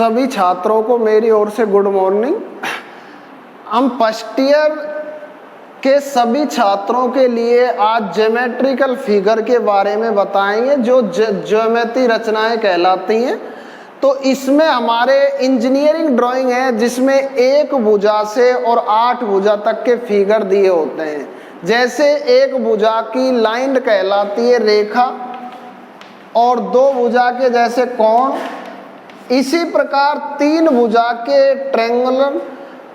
सभी छात्रों को मेरी ओर से गुड मॉर्निंग। हम फर्स्ट ईयर के सभी छात्रों के लिए आज ज्योमेट्रिकल फिगर के बारे में बताएंगे जो ज्योमेट्री रचनाएं कहलाती हैं। तो इसमें हमारे इंजीनियरिंग ड्राइंग है जिसमें एक भुजा से और 8 भुजा तक के फिगर दिए होते हैं। जैसे एक भुजा की लाइन कहलाती है रेखा और 2 भुजा के जैसे कोण, इसी प्रकार 3 भुजा के ट्रायंगुलर,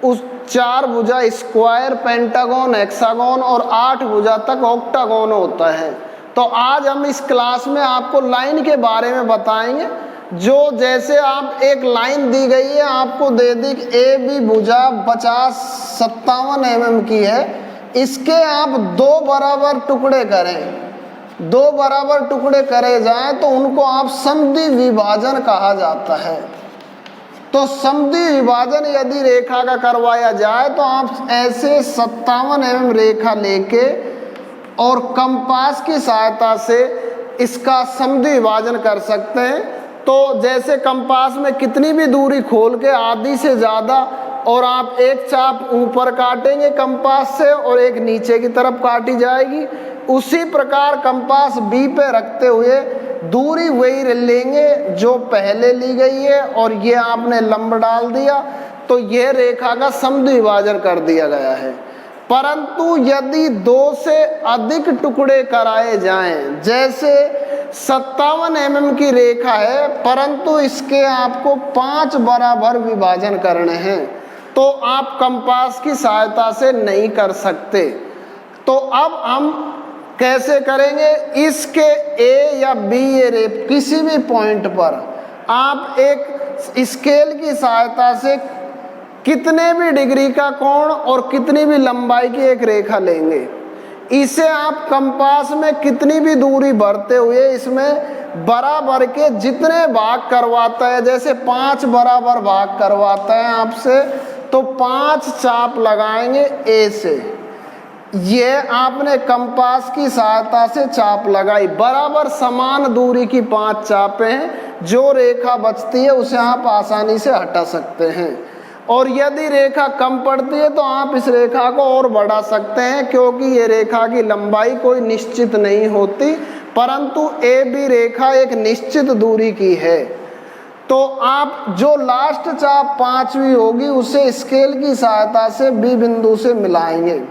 उस 4 भुजा स्क्वायर, पेंटागन, हेक्सागन और 8 भुजा तक ऑक्टागन होता है। तो आज हम इस क्लास में आपको लाइन के बारे में बताएंगे। जो जैसे आप एक लाइन दी गई है, आपको दे दी ए बी भुजा 50-57 mm की है, इसके आप 2 बराबर टुकड़े करें, 2 बराबर टुकड़े करे जाएं तो उनको आप समद्वि विभाजन कहा जाता है। तो समद्वि विभाजन यदि रेखा का करवाया जाए तो आप ऐसे 57 mm रेखा लेके और कंपास की सहायता से इसका समद्वि विभाजन कर सकते हैं। तो जैसे कंपास में कितनी भी दूरी खोल के आधी से ज़्यादा, और आप एक चाप ऊपर काटेंगे कंपास से और एक नीचे की तरफ काटी जाएगी, उसी प्रकार कंपास बी पे रखते हुए दूरी वही लेंगे जो पहले ली गई है और ये आपने लंब डाल दिया, तो यह रेखा का समद्वि विभाजन कर दिया गया है। परंतु यदि 2 से अधिक टुकड़े कराए जाएं, जैसे 57 mm की रेखा है परंतु इसके आपको 5 बराबर विभाजन करने हैं, तो आप कंपास की सहायता से नहीं कर सकते। तो अब हम कैसे करेंगे? इसके ए या बी ये किसी भी पॉइंट पर आप एक स्केल की सहायता से कितने भी डिग्री का कोण और कितनी भी लंबाई की एक रेखा लेंगे। इसे आप कंपास में कितनी भी दूरी भरते हुए इसमें बराबर के जितने भाग करवाता है, जैसे 5 बराबर भाग करवाता है आपसे, तो 5 चाप लगाएंगे ए से। ये आपने कंपास की सहायता से चाप लगाई, बराबर समान दूरी की 5 चापें हैं। जो रेखा बचती है उसे आप आसानी से हटा सकते हैं। और यदि रेखा कम पड़ती है तो आप इस रेखा को और बढ़ा सकते हैं, क्योंकि ये रेखा की लंबाई कोई निश्चित नहीं होती, परंतु ए बी रेखा एक निश्चित दूरी की है। तो आप जो लास्ट चाप 5वीं होगी उसे स्केल की सहायता से बी बिंदु से मिलाएंगे।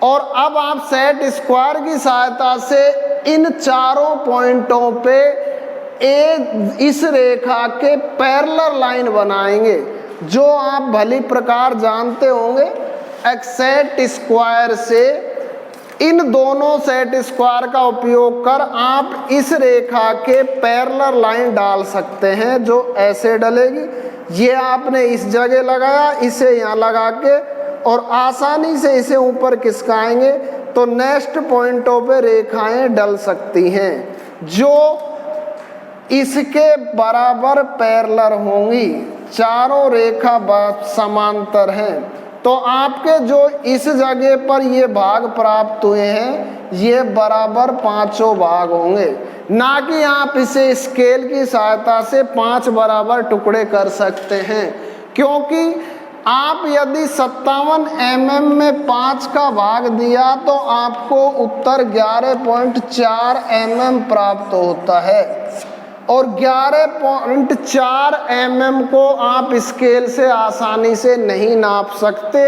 और अब आप सेट स्क्वायर की सहायता से इन चारों पॉइंटों पे इस रेखा के पैरेलल लाइन बनाएंगे, जो आप भली प्रकार जानते होंगे। एक सेट स्क्वायर से इन दोनों सेट स्क्वायर का उपयोग कर आप इस रेखा के पैरेलल लाइन डाल सकते हैं, जो ऐसे डलेगी। ये आपने इस जगह लगाया, इसे यहाँ लगा के और आसानी से इसे ऊपर खिसकाएंगे तो नेक्स्ट पॉइंटों पे रेखाएं डल सकती हैं जो इसके बराबर पैरेलल होंगी। चारों रेखा समांतर हैं, तो आपके जो इस जगह पर ये भाग प्राप्त हुए हैं ये बराबर 5 भाग होंगे, ना कि आप इसे स्केल की सहायता से 5 बराबर टुकड़े कर सकते हैं। क्योंकि आप यदि 57 mm में 5 का भाग दिया तो आपको उत्तर 11.4 mm प्राप्त होता है, और 11.4 mm को आप स्केल से आसानी से नहीं नाप सकते।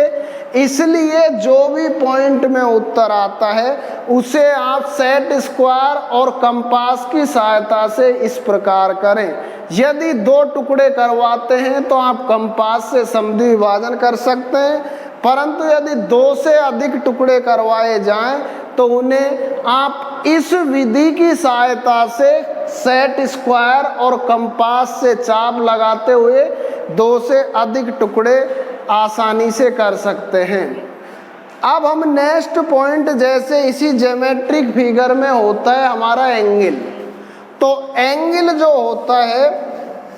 इसलिए जो भी पॉइंट में उत्तर आता है उसे आप सेट स्क्वायर और कंपास की सहायता से इस प्रकार करें। यदि 2 टुकड़े करवाते हैं तो आप कंपास से समद्वि विभाजन कर सकते हैं, परंतु यदि 2 से अधिक टुकड़े करवाए जाएं तो उन्हें आप इस विधि की सहायता से सेट स्क्वायर और कंपास से चाप लगाते हुए 2 से अधिक टुकड़े आसानी से कर सकते हैं। अब हम नेक्स्ट पॉइंट, जैसे इसी ज्योमेट्रिक फिगर में होता है हमारा एंगल, तो एंगल जो होता है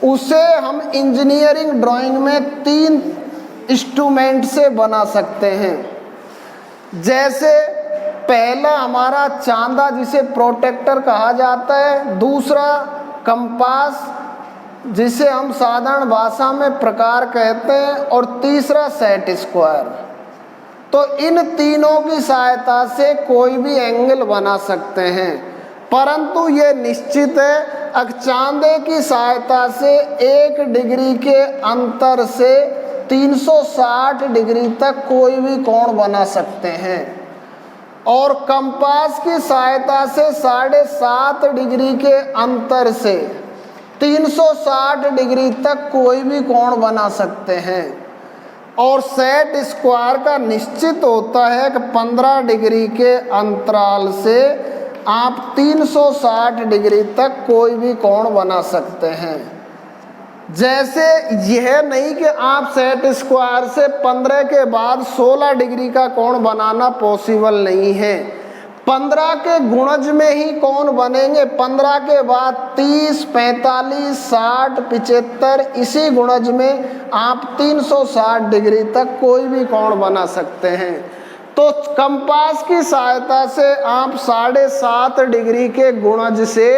उसे हम इंजीनियरिंग ड्राइंग में 3 इंस्ट्रूमेंट से बना सकते हैं। जैसे पहला हमारा चांदा जिसे प्रोटेक्टर कहा जाता है, दूसरा कंपास जिसे हम साधारण भाषा में प्रकार कहते हैं, और तीसरा सेट स्क्वायर। तो इन तीनों की सहायता से कोई भी एंगल बना सकते हैं, परंतु ये निश्चित है अक्षांदे की सहायता से 1 डिग्री के अंतर से 360 डिग्री तक कोई भी कोण बना सकते हैं, और कंपास की सहायता से 7.5 डिग्री के अंतर से 360 डिग्री तक कोई भी कोण बना सकते हैं। और सेट स्क्वायर का निश्चित होता है कि 15 डिग्री के अंतराल से आप 360 डिग्री तक कोई भी कोण बना सकते हैं। जैसे यह नहीं कि आप सेट स्क्वायर से 15 के बाद 16 डिग्री का कोण बनाना पॉसिबल नहीं है। 15 के गुणज में ही कोण बनेंगे, 15 के बाद 30, 45, 60, 75, इसी गुणज में आप 360 डिग्री तक कोई भी कोण बना सकते हैं। तो कंपास की सहायता से आप 7.5 डिग्री के गुणज से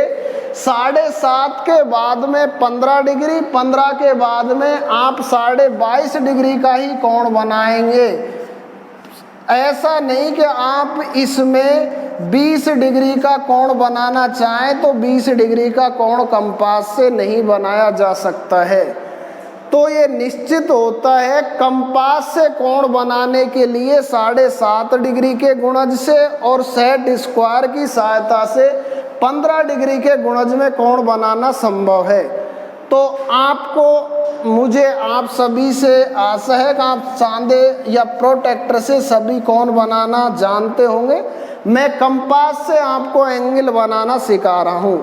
7.5 के बाद में 15 डिग्री, 15 के बाद में आप 22.5 डिग्री का ही कोण बनाएंगे। ऐसा नहीं कि आप इसमें 20 डिग्री का कोण बनाना चाहें तो 20 डिग्री का कोण कंपास से नहीं बनाया जा सकता है। तो ये निश्चित होता है कंपास से कोण बनाने के लिए 7.5 डिग्री के गुणज से और सेट स्क्वायर की सहायता से 15 डिग्री के गुणज में कोण बनाना संभव है। तो आपको मुझे आप सभी से आशा है कि आप सांदे या प्रोट्रैक्टर से सभी कोण बनाना जानते होंगे। मैं कंपास से आपको एंगल बनाना सिखा रहा हूँ।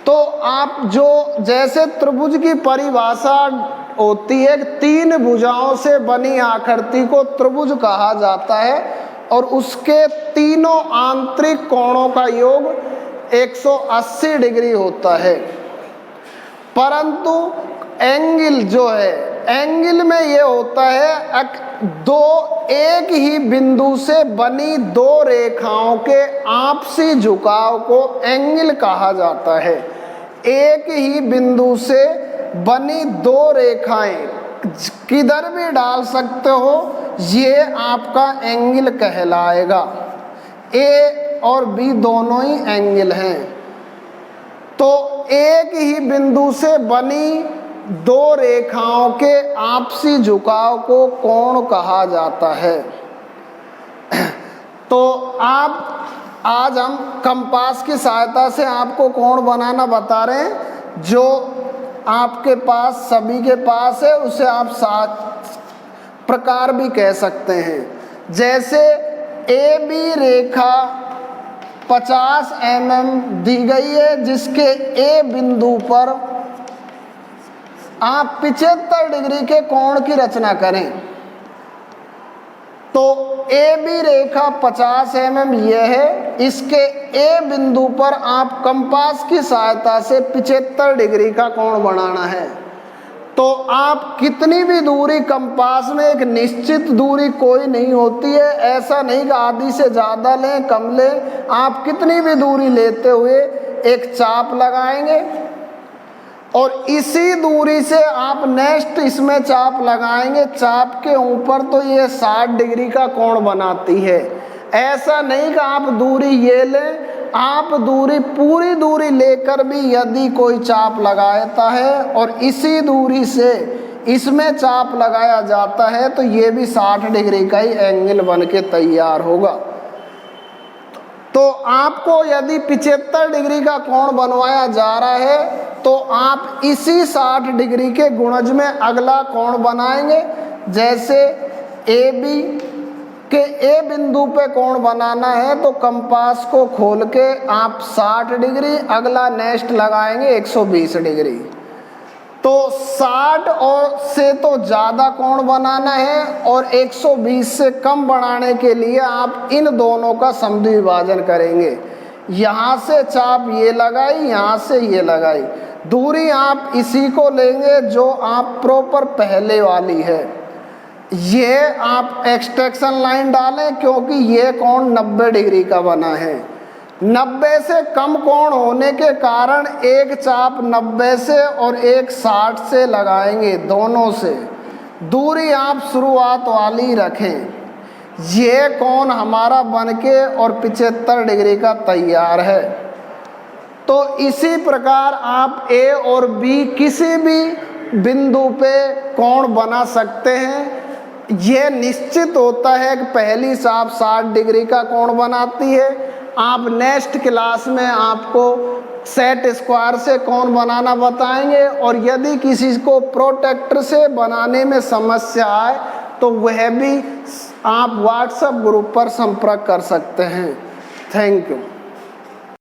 तो आप जो जैसे त्रिभुज की परिभाषा होती है, 3 भुजाओं से बनी आकृति को त्रिभुज कहा जाता है और उसके तीनों आंतरिक कोणों का योग 180 डिग्री होता है। परंतु एंगल जो है, एंगल में ये होता है एक ही बिंदु से बनी 2 रेखाओं के आपसी झुकाव को एंगल कहा जाता है। एक ही बिंदु से बनी 2 रेखाएं किधर भी डाल सकते हो, ये आपका एंगल कहलाएगा। ए और बी दोनों ही एंगल हैं। तो एक ही बिंदु से बनी 2 रेखाओं के आपसी झुकाव को कोण कहा जाता है। तो आज हम कंपास की सहायता से आपको कोण बनाना बता रहे हैं। जो आपके पास सभी के पास है उसे आप 7 प्रकार भी कह सकते हैं। जैसे ए बी रेखा 50 mm दी गई है, जिसके ए बिंदु पर आप 75 डिग्री के कोण की रचना करें। तो ए बी रेखा 50 mm यह है, इसके ए बिंदु पर आप कंपास की सहायता से 75 डिग्री का कोण बनाना है। तो आप कितनी भी दूरी, कंपास में एक निश्चित दूरी कोई नहीं होती है। ऐसा नहीं कि आधी से ज़्यादा लें कम लें, आप कितनी भी दूरी लेते हुए एक चाप लगाएंगे और इसी दूरी से आप नेक्स्ट इसमें चाप लगाएंगे। चाप के ऊपर तो ये 60 डिग्री का कोण बनाती है। ऐसा नहीं कि आप दूरी ये लें, आप दूरी पूरी दूरी लेकर भी यदि कोई चाप लगाता है और इसी दूरी से इसमें चाप लगाया जाता है तो ये भी 60 डिग्री का ही एंगल बन के तैयार होगा। तो आपको यदि 75 डिग्री का कोण बनवाया जा रहा है तो आप इसी 60 डिग्री के गुणज में अगला कोण बनाएंगे। जैसे ए बी के ए बिंदु पे कोण बनाना है तो कंपास को खोल के आप 60 डिग्री, अगला नेक्स्ट लगाएंगे 120 डिग्री। तो 60 और से तो ज़्यादा कोण बनाना है और 120 से कम बनाने के लिए आप इन दोनों का समद्विभाजन करेंगे। यहाँ से चाप ये लगाई, यहाँ से ये लगाई, दूरी आप इसी को लेंगे जो आप प्रॉपर पहले वाली है। ये आप एक्सट्रैक्शन लाइन डालें क्योंकि ये कोण 90 डिग्री का बना है। 90 से कम कोण होने के कारण एक चाप 90 से और एक 60 से लगाएंगे, दोनों से। दूरी आप शुरुआत वाली रखें। ये कोण हमारा बनके और 75 डिग्री का तैयार है। तो इसी प्रकार आप ए और बी किसी भी बिंदु पे कोण बना सकते हैं। यह निश्चित होता है कि पहली चाप 60 डिग्री का कोण बनाती है। आप नेक्स्ट क्लास में आपको सेट स्क्वायर से कोण बनाना बताएंगे, और यदि किसी को प्रोटेक्टर से बनाने में समस्या आए तो वह भी आप व्हाट्सएप ग्रुप पर संपर्क कर सकते हैं। Thank you.